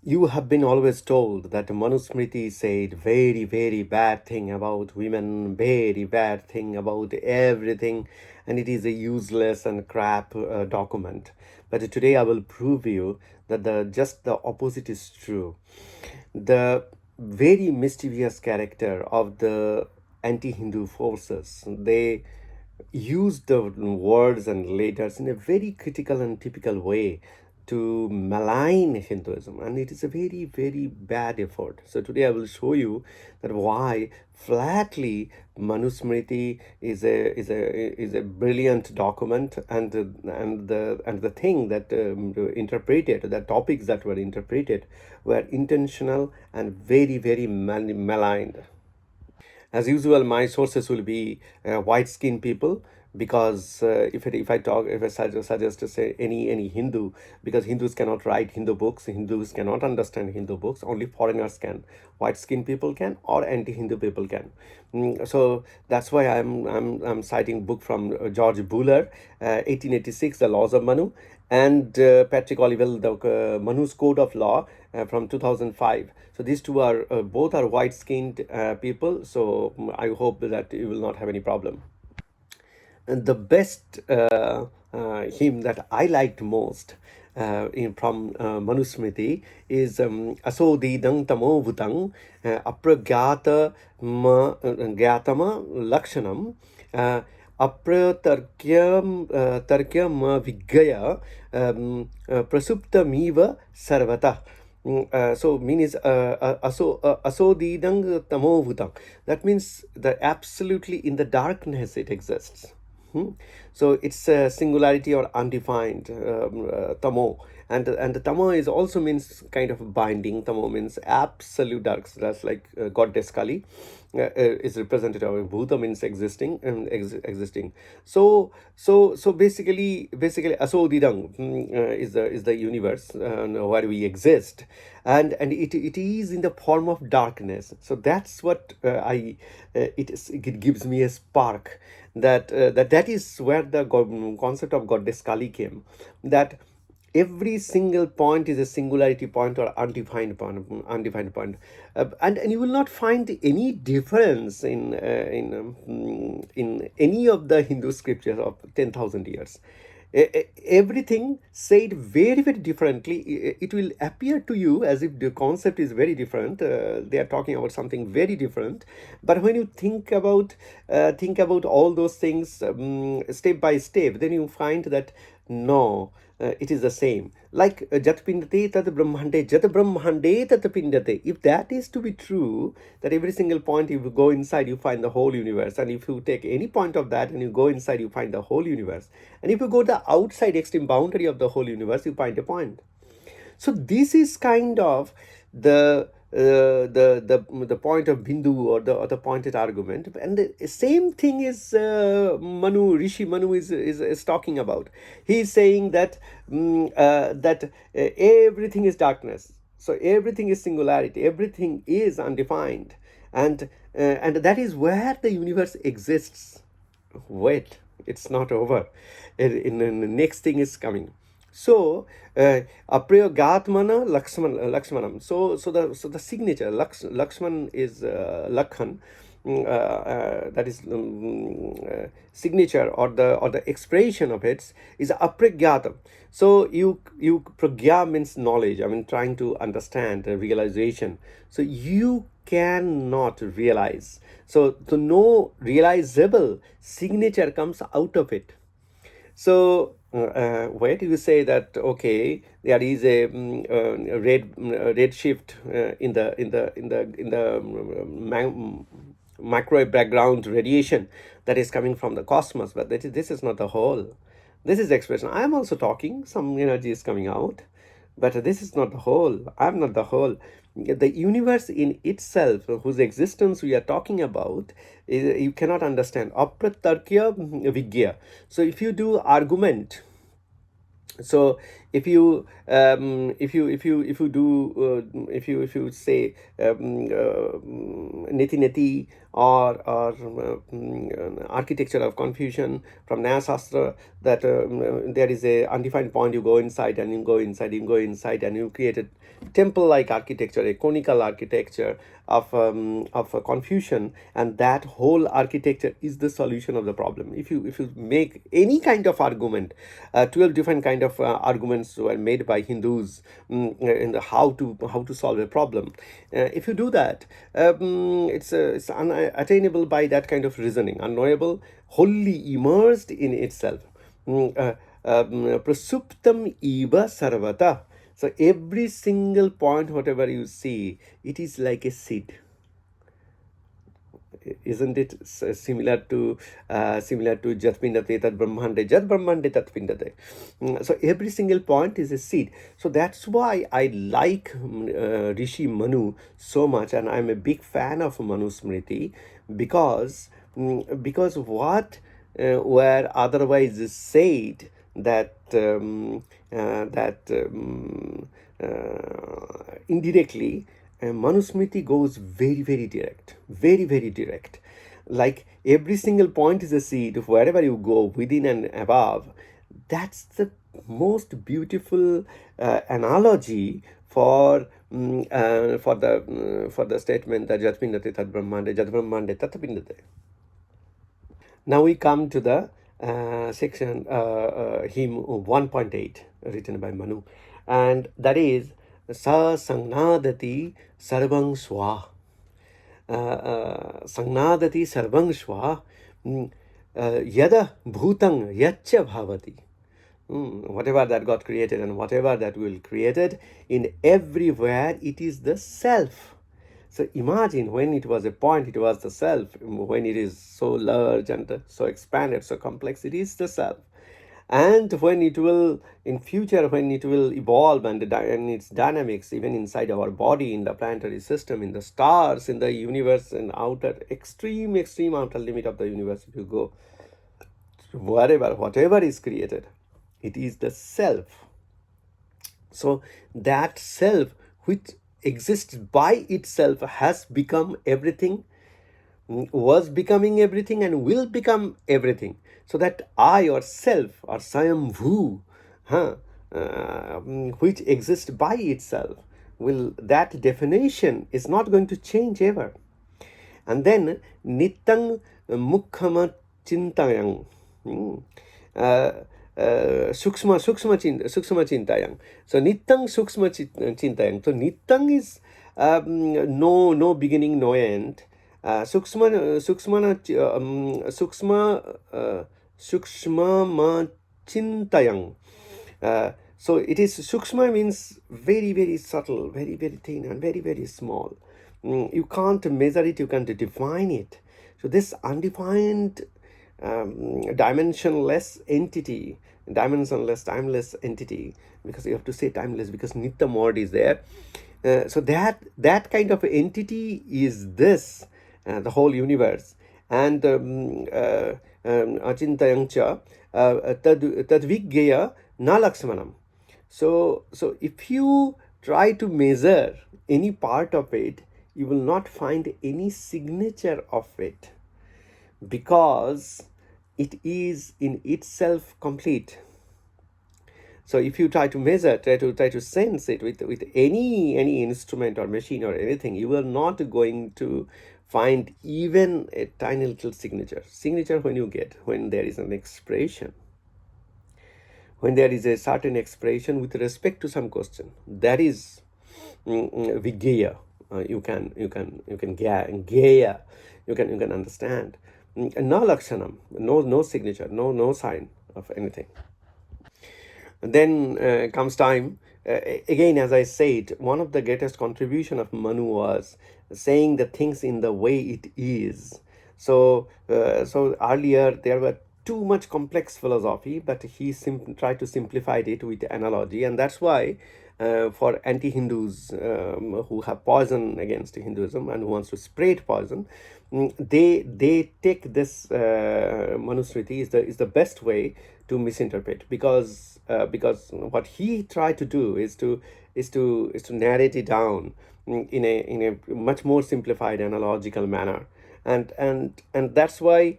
You have been always told that Manusmriti said very, very bad thing about women, very bad thing about everything, and it is a useless and crap document. But today I will prove you that the opposite is true. The very mischievous character of the anti-Hindu forces, they use the words and letters in a very critical and typical way to malign Hinduism, and it is a very, very bad effort. So today I will show you that why flatly Manusmriti is a brilliant document, and the thing that interpreted, the topics that were interpreted were intentional and very, very maligned. As usual, my sources will be white-skinned people, because if I suggest to say any Hindu, because Hindus cannot write Hindu books, Hindus cannot understand Hindu books, only foreigners can. White-skinned people can, or anti-Hindu people can. So that's why I'm citing book from George Buller, 1886, The Laws of Manu, and Patrick Olivelle, the Manu's Code of Law from 2005. So these two are both are white-skinned people. So I hope that you will not have any problem. And the best hymn that I liked most from Manusmriti is Asodidang Tamo Vutang Apragyata Gyatama Lakshanam Apratarkyam Tarkyam Vigaya Prasuptamiva Sarvata. So means asodidang tamovutang. That means that absolutely in the darkness it exists. So it's a singularity or undefined tamo, and the tamo is also means kind of binding. Tamo means absolute dark. So that's like goddess Kali is represented, or Bhuta means existing and existing. So basically asodidang is the universe where we exist, and it is in the form of darkness. So that's what it gives me a spark, that is where the concept of goddess Kali came, that every single point is a singularity point or undefined point, and you will not find any difference in any of the Hindu scriptures of 10,000 years. Everything said very, very differently. It will appear to you as if the concept is very different. They are talking about something very different, but when you think about all those things step by step, then you find that no, it is the same. Like Jat Pindate Tat Brahmande, Jat Brahmande Tat Pindate. If that is to be true, that every single point you go inside, you find the whole universe. And if you take any point of that and you go inside, you find the whole universe. And if you go to the outside extreme boundary of the whole universe, you find a point. So this is kind of the point of Bindu, or the pointed argument, and the same thing is Rishi Manu is talking about. He is saying that everything is darkness, so everything is singularity, everything is undefined, and that is where the universe exists. Wait, it's not over. The next thing is coming. So aprayogatmana Lakshmanam. So the signature Lakshman is Lakhan. That is signature, or the expression of it is apragyatam. So you pragya means knowledge. I mean, trying to understand, realization. So you cannot realize. So the no realizable signature comes out of it. So where do you say that okay, there is a red shift in the macro background radiation that is coming from the cosmos, but this is not the whole. This is the expression. I am also talking. Some energy is coming out, but this is not the whole. I am not the whole. The universe in itself, whose existence we are talking about, you cannot understand. Apratarkya vigya. So if you do argument, so if you say neti neti or architecture of confusion from Nyaya Shastra, that there is a undefined point, you go inside and you go inside, and you create a temple-like architecture, a conical architecture of confusion, and that whole architecture is the solution of the problem. If you make any kind of argument, 12 different kind of arguments were made by Hindus in the how to solve a problem. If you do that, it's unattainable by that kind of reasoning, unknowable, wholly immersed in itself. Prasuptam iva sarvata. So every single point, whatever you see, it is like a seed. Isn't it similar to Jat Pindate Tat Brahmande, Jat Brahmande Tat Pindate? So every single point is a seed. So that's why I like Rishi Manu so much, and I'm a big fan of Manusmriti, because what were otherwise said, that indirectly, Manusmriti goes very, very direct, very, very direct. Like every single point is a seed. Wherever you go, within and above, that's the most beautiful analogy for the statement that Jat Pindate Tat Brahmande, Jat Brahmande Tat Pindate. Now we come to the section, hymn 1.8, written by Manu, and that is Sa Sangnadati Sarvang Swa. Sangnadati Sarvang Swa Yada Bhutang Yacha Bhavati. Whatever that got created and whatever that will created, in everywhere it is the self. So imagine, when it was a point, it was the self. When it is so large and so expanded, so complex, it is the self. And when it will, in future, when it will evolve and its dynamics, even inside our body, in the planetary system, in the stars, in the universe, and outer, extreme outer limit of the universe, if you go, whatever is created, it is the self. So that self, which exists by itself, has become everything, was becoming everything, and will become everything. So that I, or self, or Swayambhu, which exists by itself, that definition is not going to change ever. And then Nittang Mukhama Chintayang. Sukshma Chintayang. So Nittang Sukshma Chintayang. So Nittang is no beginning, no end. Sukshma ma Chintayang. So it is, Sukshma means very, very subtle, very, very thin, and very, very small. You can't measure it, you can't define it. So this undefined, dimensionless entity, dimensionless, timeless entity, because you have to say timeless, because Nitya Mod is there. So that kind of entity is this, the whole universe. And Achintayang cha tadvigya na laksmanam. So if you try to measure any part of it, you will not find any signature of it, because it is in itself complete. So if you try to measure, try to sense it with any instrument or machine or anything, you are not going to find even a tiny little signature. Signature when there is an expression. When there is a certain expression with respect to some question, that is Vigya. You can Gaya. You can understand. No lakshanam, no signature, no sign of anything. And then comes time. Again, as I said, one of the greatest contribution of Manu was saying the things in the way it is. So earlier there were too much complex philosophy, but he tried to simplify it with analogy, and that's why for anti-Hindus who have poison against Hinduism and who wants to spread poison, they take this Manusmriti is the best way to misinterpret, because what he tried to do is to narrate it down in a much more simplified analogical manner, and that's why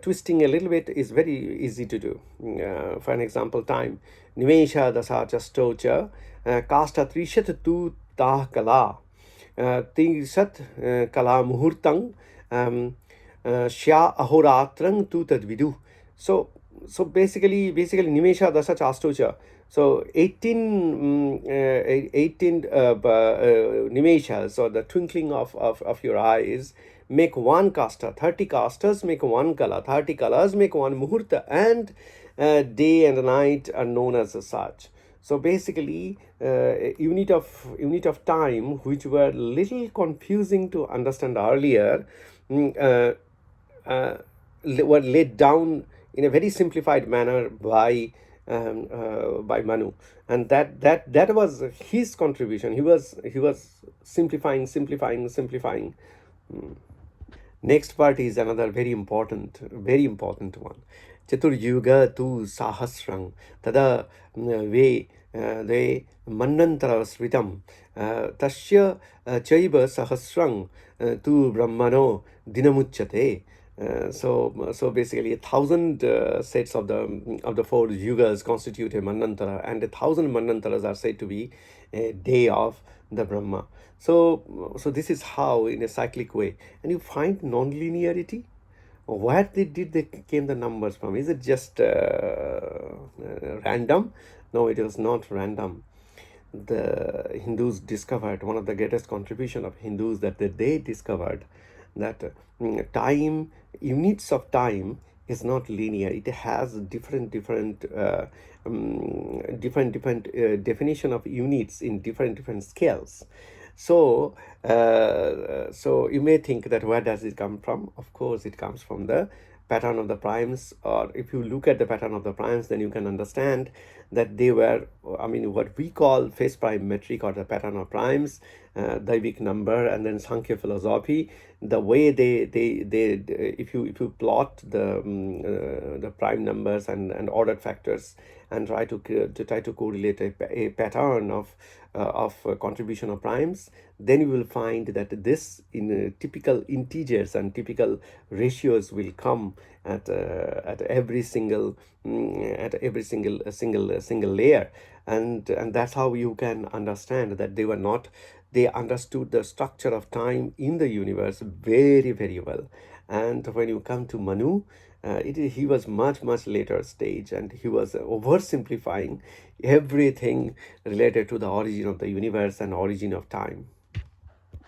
twisting a little bit is very easy to do. For an example, time nimesha dasa chastocha kasta trishat tu tah kala tingsat kala muhurtang shya ahoratrang tu tadvidu. So basically nimesha dasa chastocha. So 18 nimeshas, or the twinkling of your eyes, make one kasta. 30 kastas make one kala. 30 kalas make one muhurta, and day and night are known as such. So basically, unit of time, which were little confusing to understand earlier, were laid down in a very simplified manner by Manu, and that was his contribution. He was simplifying. Next part is another very important one. Chaturyuga tu sahasrang tada ve mannantara sritam tasya chaiva sahasrang tu brahmano dinamuchyate. So basically, 1,000 sets of the four yugas constitute a manantara, and 1,000 manantaras are said to be a day of the Brahma. So this is how, in a cyclic way, and you find non-linearity. Where did they came the numbers from? Is it just random? No, it was not random. The Hindus discovered, one of the greatest contribution of Hindus, that they discovered that units of time is not linear. It has different definition of units in different scales. So you may think that where does it come from? Of course, it comes from the pattern of the primes, or if you look at the pattern of the primes, then you can understand that they were, what we call phase prime metric, or the pattern of primes, Daivik number, and then Sankhya philosophy. The way if you plot the prime numbers and ordered factors, and try to correlate a pattern of contribution of primes, then you will find that this in typical integers and typical ratios will come at every single single layer, and that's how you can understand that they understood the structure of time in the universe very, very well. And when you come to Manu, he was much later stage, and he was oversimplifying everything related to the origin of the universe and origin of time.